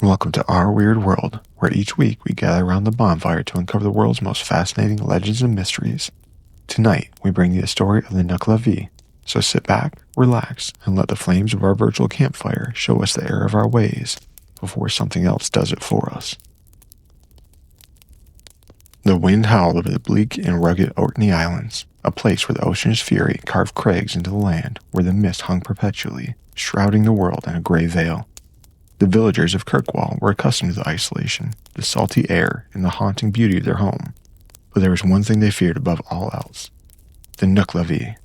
Welcome to our weird world, where each week we gather around the bonfire to uncover the world's most fascinating legends and mysteries. Tonight, we bring you a story of the Nuckelavee, so sit back, relax, and let the flames of our virtual campfire show us the error of our ways before something else does it for us. The wind howled over the bleak and rugged Orkney Islands, a place where the ocean's fury carved crags into the land where the mist hung perpetually, shrouding the world in a gray veil. The villagers of Kirkwall were accustomed to the isolation, the salty air, and the haunting beauty of their home. But there was one thing they feared above all else: the Nuckelavee.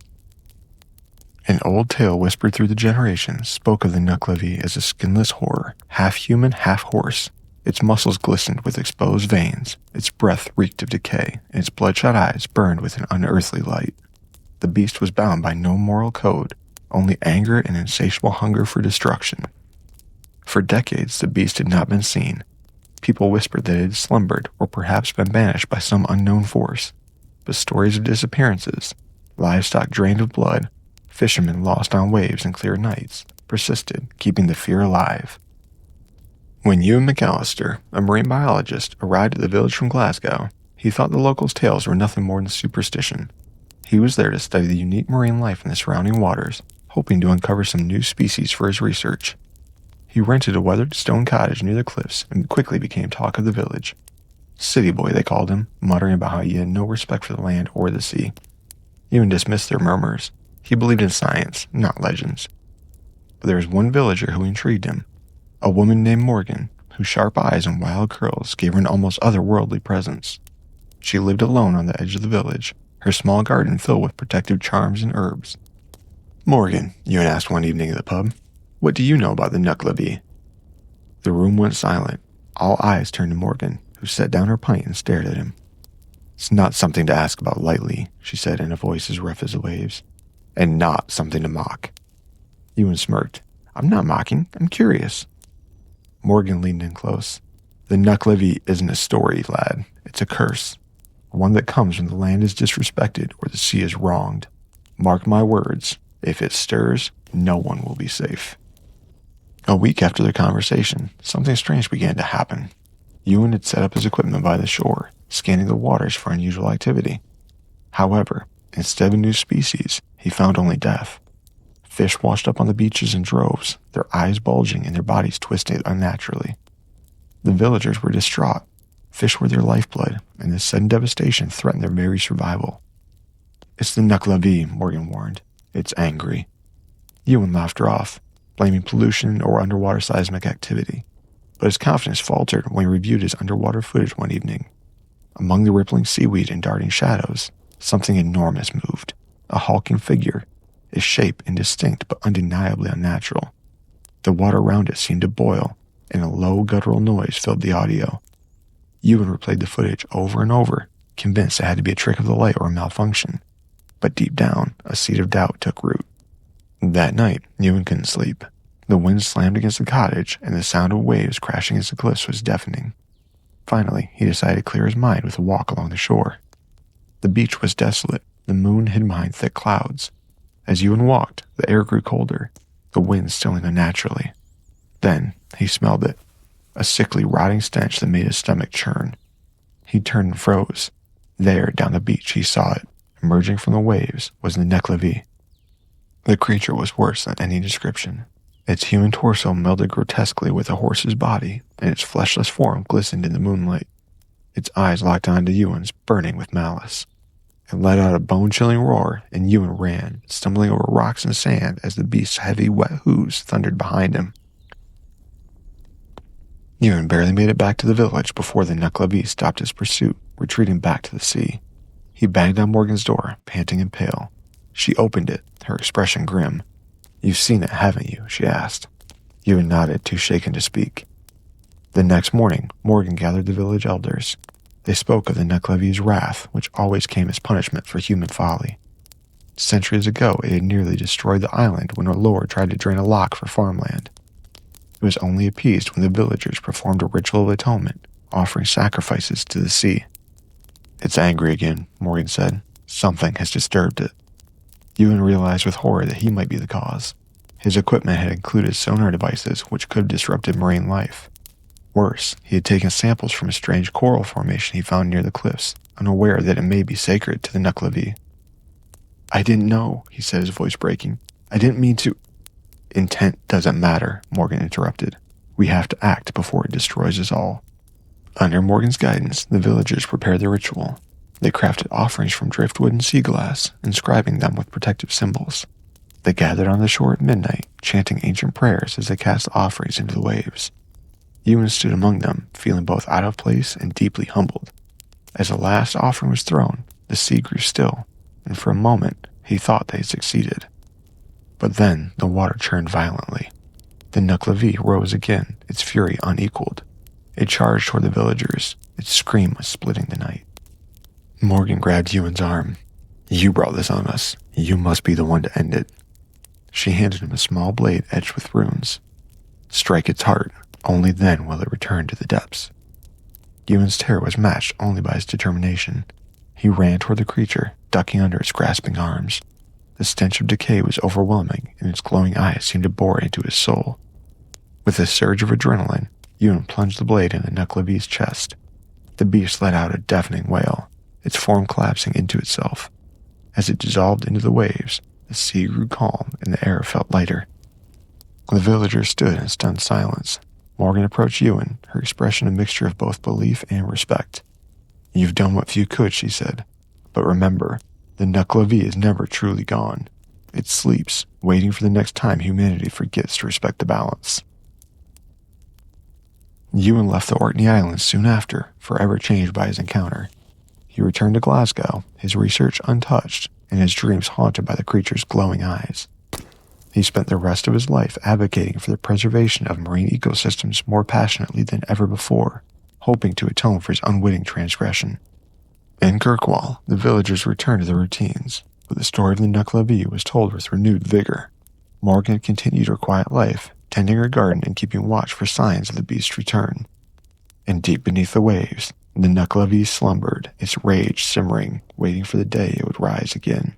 An old tale whispered through the generations spoke of the Nuckelavee as a skinless horror, half human, half horse. Its muscles glistened with exposed veins, its breath reeked of decay, and its bloodshot eyes burned with an unearthly light. The beast was bound by no moral code, only anger and insatiable hunger for destruction. For decades, the beast had not been seen. People whispered that it had slumbered or perhaps been banished by some unknown force. But stories of disappearances, livestock drained of blood, fishermen lost on waves and clear nights, persisted, keeping the fear alive. When Ewan McAllister, a marine biologist, arrived at the village from Glasgow, he thought the locals' tales were nothing more than superstition. He was there to study the unique marine life in the surrounding waters, hoping to uncover some new species for his research. He rented a weathered stone cottage near the cliffs and quickly became talk of the village. City boy, they called him, muttering about how he had no respect for the land or the sea. Ewan dismissed their murmurs. He believed in science, not legends. But there was one villager who intrigued him, a woman named Morgan, whose sharp eyes and wild curls gave her an almost otherworldly presence. She lived alone on the edge of the village, her small garden filled with protective charms and herbs. "Morgan," Ewan asked one evening at the pub, "what do you know about the Nuckelavee?" The room went silent. All eyes turned to Morgan, who set down her pint and stared at him. "It's not something to ask about lightly," she said in a voice as rough as the waves, "and not something to mock." Ewan smirked. "I'm not mocking, I'm curious." Morgan leaned in close. "The Nuckelavee isn't a story, lad. It's a curse. One that comes when the land is disrespected or the sea is wronged. Mark my words, if it stirs, no one will be safe." A week after their conversation, something strange began to happen. Ewan had set up his equipment by the shore, scanning the waters for unusual activity. However, instead of a new species, he found only death. Fish washed up on the beaches in droves, their eyes bulging and their bodies twisted unnaturally. The villagers were distraught. Fish were their lifeblood, and this sudden devastation threatened their very survival. "It's the Nuckelavee," Morgan warned. "It's angry." Ewan laughed her off, blaming pollution or underwater seismic activity. But his confidence faltered when he reviewed his underwater footage one evening. Among the rippling seaweed and darting shadows, something enormous moved, a hulking figure, its shape indistinct but undeniably unnatural. The water around it seemed to boil, and a low guttural noise filled the audio. Ewan replayed the footage over and over, convinced it had to be a trick of the light or a malfunction. But deep down, a seed of doubt took root. That night, Ewan couldn't sleep. The wind slammed against the cottage, and the sound of waves crashing against the cliffs was deafening. Finally, he decided to clear his mind with a walk along the shore. The beach was desolate, the moon hidden behind thick clouds. As Ewan walked, the air grew colder, the wind stilling unnaturally. Then, he smelled it, a sickly, rotting stench that made his stomach churn. He turned and froze. There, down the beach, he saw it. Emerging from the waves was the Nuckelavee. The creature was worse than any description. Its human torso melded grotesquely with a horse's body, and its fleshless form glistened in the moonlight. Its eyes locked onto Ewan's, burning with malice. It let out a bone-chilling roar, and Ewan ran, stumbling over rocks and sand as the beast's heavy, wet hooves thundered behind him. Ewan barely made it back to the village before the Nuckelavee stopped his pursuit, retreating back to the sea. He banged on Morgan's door, panting and pale. She opened it, her expression grim. "You've seen it, haven't you?" she asked. Ewan nodded, too shaken to speak. The next morning, Morgan gathered the village elders. They spoke of the Nuckelavee's wrath, which always came as punishment for human folly. Centuries ago, it had nearly destroyed the island when a lord tried to drain a loch for farmland. It was only appeased when the villagers performed a ritual of atonement, offering sacrifices to the sea. "It's angry again," Morgan said. "Something has disturbed it." Ewan realized with horror that he might be the cause. His equipment had included sonar devices which could have disrupted marine life. Worse, he had taken samples from a strange coral formation he found near the cliffs, unaware that it may be sacred to the Nuckelavee. "I didn't know," he said, his voice breaking. "I didn't mean to—" "Intent doesn't matter," Morgan interrupted. "We have to act before it destroys us all." Under Morgan's guidance, the villagers prepared the ritual. They crafted offerings from driftwood and sea glass, inscribing them with protective symbols. They gathered on the shore at midnight, chanting ancient prayers as they cast offerings into the waves. Ewan stood among them, feeling both out of place and deeply humbled. As the last offering was thrown, the sea grew still, and for a moment he thought they had succeeded. But then the water churned violently. The Nuckelavee rose again, its fury unequaled. It charged toward the villagers. Its scream was splitting the night. Morgan grabbed Ewan's arm. "You brought this on us. You must be the one to end it." She handed him a small blade edged with runes. "Strike its heart. Only then will it return to the depths." Ewan's terror was matched only by his determination. He ran toward the creature, ducking under its grasping arms. The stench of decay was overwhelming, and its glowing eyes seemed to bore into his soul. With a surge of adrenaline, Ewan plunged the blade in the Nuckelavee's chest. The beast let out a deafening wail, its form collapsing into itself. As it dissolved into the waves, the sea grew calm and the air felt lighter. The villagers stood in stunned silence. Morgan approached Ewan, her expression a mixture of both belief and respect. "You've done what few could," she said. "But remember, the Nuckelavee is never truly gone. It sleeps, waiting for the next time humanity forgets to respect the balance." Ewan left the Orkney Islands soon after, forever changed by his encounter. He returned to Glasgow, his research untouched, and his dreams haunted by the creature's glowing eyes. He spent the rest of his life advocating for the preservation of marine ecosystems more passionately than ever before, hoping to atone for his unwitting transgression. In Kirkwall, the villagers returned to their routines, but the story of the Nuckelavee was told with renewed vigor. Morgan continued her quiet life, tending her garden and keeping watch for signs of the beast's return. And deep beneath the waves, the Nuckelavee slumbered, its rage simmering, waiting for the day it would rise again.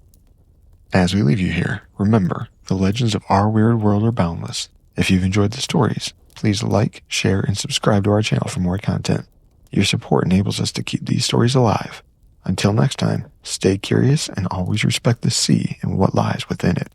As we leave you here, remember, the legends of our weird world are boundless. If you've enjoyed the stories, please like, share, and subscribe to our channel for more content. Your support enables us to keep these stories alive. Until next time, stay curious and always respect the sea and what lies within it.